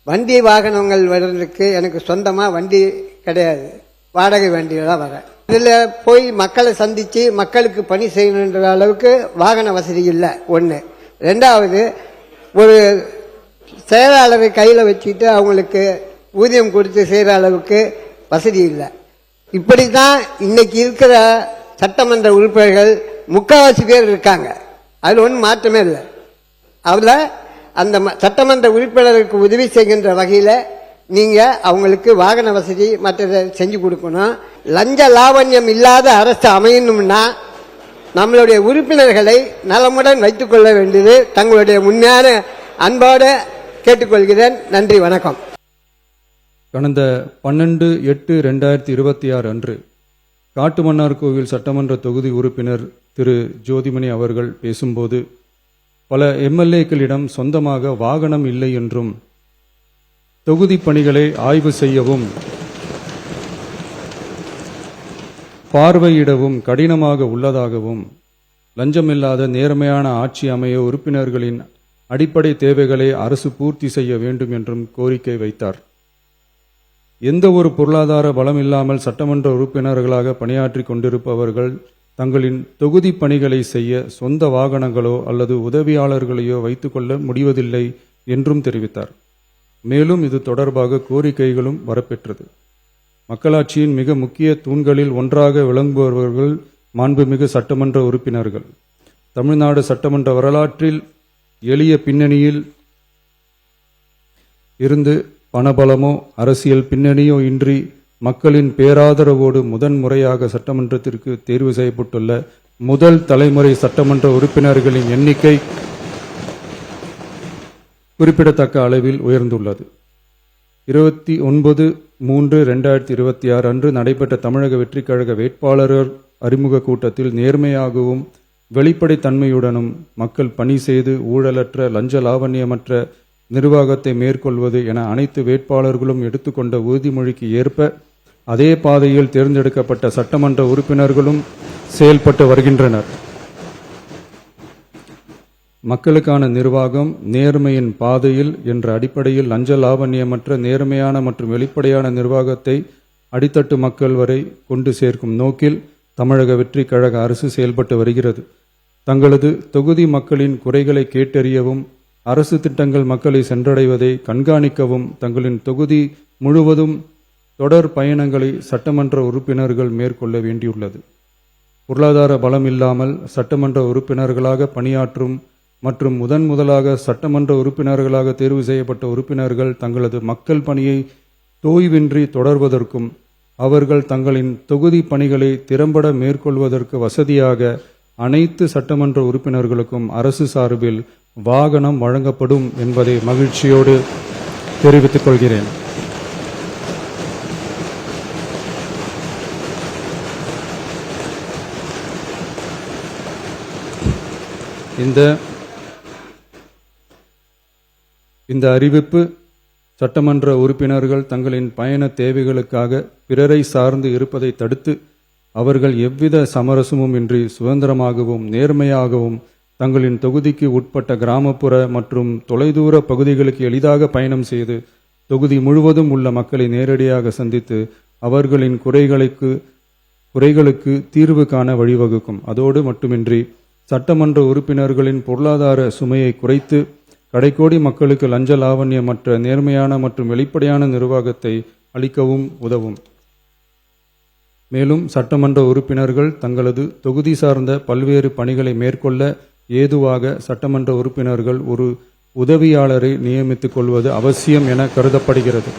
வண்டி வாகனங்கள் வர்றதுக்கு எனக்கு சொந்தமாக வண்டி கிடையாது, வாடகை வண்டியில் தான் வரேன். இதில் போய் மக்களை சந்தித்து மக்களுக்கு பணி செய்யணுன்ற அளவுக்கு வாகன வசதி இல்லை. ஒன்று. ரெண்டாவது, ஒரு செயலாளரை கையில் வச்சுக்கிட்டு அவங்களுக்கு ஊதியம் கொடுத்து செய்கிற அளவுக்கு வசதி இல்லை. இப்படி தான் இன்னைக்கு இருக்கிற சட்டமன்ற உறுப்பினர்கள் முக்கால்வாசி பேர் இருக்காங்க. அதில் ஒன்றும் மாற்றமே இல்லை. அதில் அந்த சட்டமன்ற உறுப்பினர்களுக்கு உதவி செய்கின்ற வகையில் நீங்கள் அவங்களுக்கு வாகன வசதி மற்றதை செஞ்சு கொடுக்கணும். லஞ்ச லாவண்யம் இல்லாத அரசு அமையணும்னா நம்மளுடைய உறுப்பினர்களை நலமுடன் வைத்துக் கொள்ள வேண்டியது தங்களுடைய உண்மையான அன்போடு கேட்டுக்கொள்கிறேன். நன்றி, வணக்கம். கடந்த 12/8/2026 அன்று காட்டுமன்னார்கோவில் சட்டமன்ற தொகுதி உறுப்பினர் திரு ஜோதிமணி அவர்கள் பேசும்போது, பல எம்எல்ஏக்களிடம் சொந்தமாக வாகனம் இல்லை என்றும் தொகுதி பணிகளை ஆய்வு செய்யவும் பார்வையிடவும் கடினமாக உள்ளதாகவும், லஞ்சமில்லாத நேர்மையான ஆட்சி அமைய உறுப்பினர்களின் அடிப்படை தேவைகளை அரசு பூர்த்தி செய்ய வேண்டும் என்றும் கோரிக்கை வைத்தார். எந்த ஒரு பொருளாதார பலம் இல்லாமல் சட்டமன்ற உறுப்பினர்களாக பணியாற்றி கொண்டிருப்பவர்கள் தங்களின் தொகுதி பணிகளை செய்ய சொந்த வாகனங்களோ அல்லது உதவியாளர்களையோ வைத்துக்கொள்ள முடிவதில்லை என்றும் தெரிவித்தார். மேலும் இது தொடர்பாக கோரிக்கைகளும் வரப்பெற்றது. மக்களாட்சியின் மிக முக்கிய தூண்களில் ஒன்றாக விளங்குபவர்கள் மாண்புமிகு சட்டமன்ற உறுப்பினர்கள். தமிழ்நாடு சட்டமன்ற வரலாற்றில் எளிய பின்னணியில் இருந்து பணபலமோ அரசியல் பின்னணியோ இன்றி மக்களின் பேராதரவோடு முதன்முறையாக சட்டமன்றத்திற்கு தேர்வு செய்யப்பட்டுள்ள முதல் தலைமுறை சட்டமன்ற உறுப்பினர்களின் எண்ணிக்கை குறிப்பிடத்தக்க அளவில் உயர்ந்துள்ளது. 29/3/2026 அன்று நடைபெற்ற தமிழக வெற்றிக் கழக வேட்பாளர் அறிமுக கூட்டத்தில் நேர்மையாகவும் வெளிப்படைத்தன்மையுடனும் மக்கள் பணி செய்து ஊழலற்ற லஞ்ச லாவண்யமற்ற நிர்வாகத்தை மேற்கொள்வது என அனைத்து வேட்பாளர்களும் எடுத்துக்கொண்ட உறுதிமொழிக்கு ஏற்ப அதே பாதையில் தேர்ந்தெடுக்கப்பட்ட சட்டமன்ற உறுப்பினர்களும் செயல்பட்டு வருகின்றனர். மக்களுக்கான நிர்வாகம் நேர்மையின் பாதையில் என்ற அடிப்படையில் லஞ்ச லாவண்யமற்ற நேர்மையான மற்றும் வெளிப்படையான நிர்வாகத்தை அடித்தட்டு மக்கள் வரை கொண்டு சேர்க்கும் நோக்கில் தமிழக வெற்றி கழக அரசு செயல்பட்டு வருகிறது. தங்களது தொகுதி மக்களின் குறைகளை கேட்டறியவும் அரசு திட்டங்கள் மக்களை சென்றடைவதை கண்காணிக்கவும் தங்களின் தொகுதி முழுவதும் தொடர் பயணங்களை சட்டமன்ற உறுப்பினர்கள் மேற்கொள்ள வேண்டியுள்ளது. பொருளாதார பலம் இல்லாமல் சட்டமன்ற உறுப்பினர்களாக பணியாற்றும் மற்றும் முதலாக சட்டமன்ற உறுப்பினர்களாக தேர்வு செய்யப்பட்ட உறுப்பினர்கள் தங்களது மக்கள் பணியை தோய்வின்றி தொடர்வதற்கும் அவர்கள் தங்களின் தொகுதி பணிகளை திறம்பட மேற்கொள்வதற்கு வசதியாக அனைத்து சட்டமன்ற உறுப்பினர்களுக்கும் அரசு சார்பில் வாகனம் வழங்கப்படும் என்பதை மகிழ்ச்சியோடு தெரிவித்துக் கொள்கிறேன். இந்த அறிவிப்பு சட்டமன்ற உறுப்பினர்கள் தங்களின் பயண தேவைகளுக்காக பிறரை சார்ந்து இருப்பதை தடுத்து அவர்கள் எவ்வித சமரசமும் இன்றி சுதந்திரமாகவும் நேர்மையாகவும் தங்களின் தொகுதிக்கு உட்பட்ட கிராமப்புற மற்றும் தொலைதூர பகுதிகளுக்கு எளிதாக பயணம் செய்து தொகுதி முழுவதும் உள்ள மக்களை நேரடியாக சந்தித்து அவர்களின் குறைகளுக்கு தீர்வு காண வழிவகுக்கும். அதோடு மட்டுமின்றி சட்டமன்ற உறுப்பினர்களின் பொருளாதார சுமையை குறைத்து கடைக்கோடி மக்களுக்கு லஞ்ச லாவண்யமற்ற நேர்மையான மற்றும் வெளிப்படையான நிர்வாகத்தை அளிக்கவும் உதவும். மேலும் சட்டமன்ற உறுப்பினர்கள் தங்களது தொகுதி சார்ந்த பல்வேறு பணிகளை மேற்கொள்ள ஏதுவாக சட்டமன்ற உறுப்பினர்கள் ஒரு உதவியாளரை நியமித்துக் கொள்வது அவசியம் என கருதப்படுகிறது.